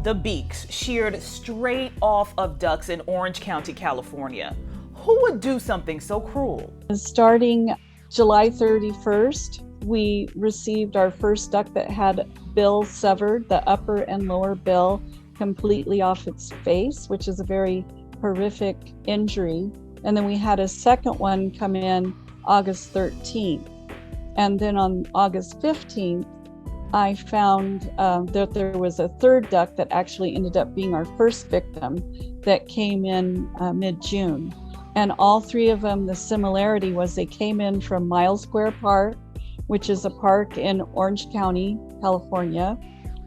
The Beaks sheared straight off of ducks in Orange County, California. Who would do something so cruel? Starting July 31st, we received our first duck that had bill severed, the upper and lower bill completely off its face, which is a very horrific injury. And then we had a second one come in August 13th. And then on August 15th, I found that there was a third duck that actually ended up being our first victim that came in mid-June. And all three of them, the similarity was they came in from Miles Square Park, which is a park in Orange County, California.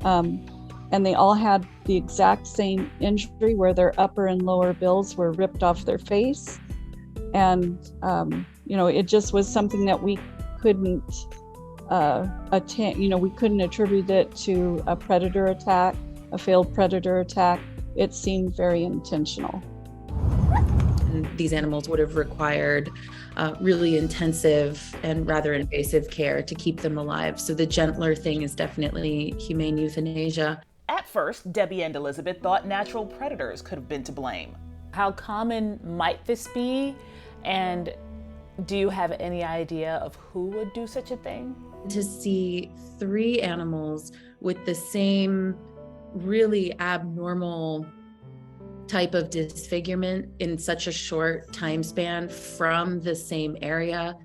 And they all had the exact same injury where their upper and lower bills were ripped off their face. And, it just was something that we couldn't we couldn't attribute it to a predator attack, a failed predator attack. It seemed very intentional. And these animals would have required really intensive and rather invasive care to keep them alive. So the gentler thing is definitely humane euthanasia. At first, Debbie and Elizabeth thought natural predators could have been to blame. How common might this be? And do you have any idea of who would do such a thing? To see three animals with the same really abnormal type of disfigurement in such a short time span from the same area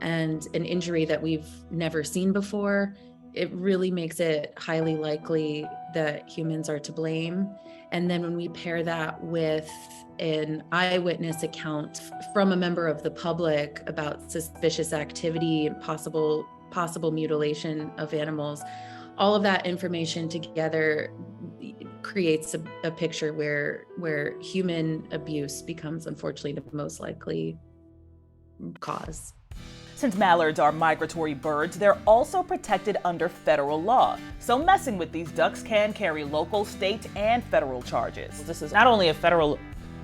and an injury that we've never seen before, it really makes it highly likely that humans are to blame. And then when we pair that with an eyewitness account from a member of the public about suspicious activity and possible mutilation of animals, all of that information together creates a picture where human abuse becomes unfortunately the most likely cause. Since mallards are migratory birds, they're also protected under federal law. So messing with these ducks can carry local, state, and federal charges. This is not only a federal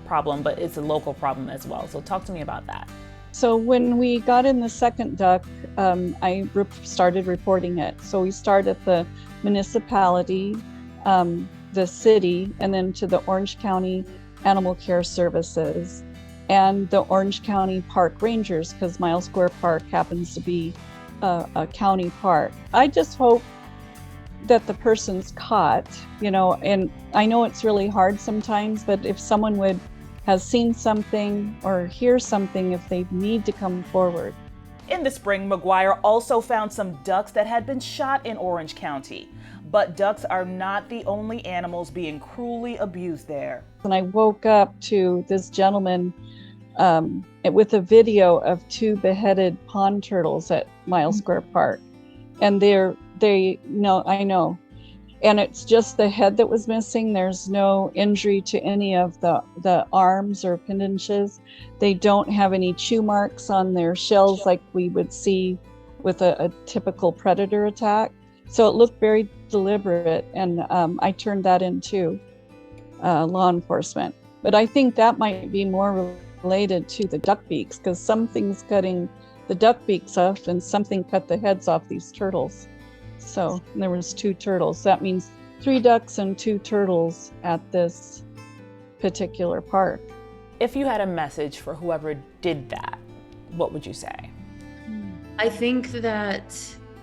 problem, but it's a local problem as well. So talk to me about that. So when we got in the second duck, I started reporting it. So we started at the municipality, the city, and then to the Orange County Animal Care Services and the Orange County Park Rangers, because Miles Square Park happens to be a county park. I just hope that the person's caught, and I know it's really hard sometimes, but if someone has seen something or hear something, if they need to come forward. In the spring, McGuire also found some ducks that had been shot in Orange County. But ducks are not the only animals being cruelly abused there. And I woke up to this gentleman with a video of two beheaded pond turtles at Miles Square Park. And I know. And it's just the head that was missing. There's no injury to any of the arms or appendages. They don't have any chew marks on their shells like we would see with a typical predator attack. So it looked very deliberate, and I turned that into law enforcement. But I think that might be more related to the duck beaks, because something's cutting the duck beaks off and something cut the heads off these turtles. So there was two turtles. That means 3 ducks and 2 turtles at this particular park. If you had a message for whoever did that, what would you say? I think that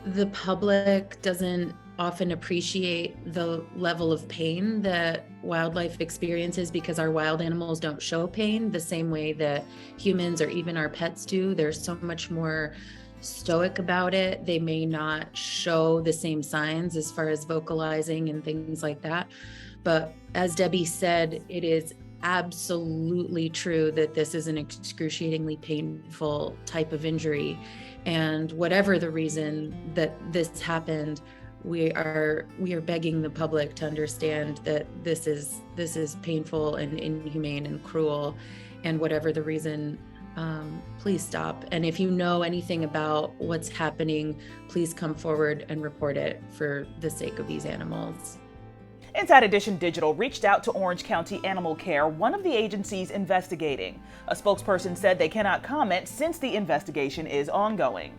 the public doesn't often appreciate the level of pain that wildlife experiences because our wild animals don't show pain the same way that humans or even our pets do. They're so much more stoic about it. They may not show the same signs as far as vocalizing and things like that. But as Debbie said, it is absolutely true that this is an excruciatingly painful type of injury. And whatever the reason that this happened, we are begging the public to understand that this is painful and inhumane and cruel. And whatever the reason, please stop. And if you know anything about what's happening, please come forward and report it for the sake of these animals. Inside Edition Digital reached out to Orange County Animal Care, one of the agencies investigating. A spokesperson said they cannot comment since the investigation is ongoing.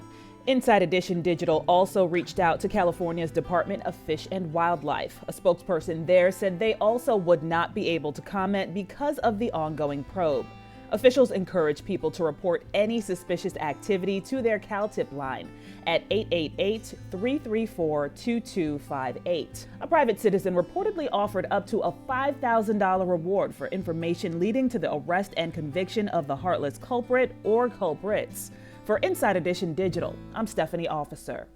Inside Edition Digital also reached out to California's Department of Fish and Wildlife. A spokesperson there said they also would not be able to comment because of the ongoing probe. Officials encourage people to report any suspicious activity to their CalTIP line at 888-334-2258. A private citizen reportedly offered up to a $5,000 reward for information leading to the arrest and conviction of the heartless culprit or culprits. For Inside Edition Digital, I'm Stephanie Officer.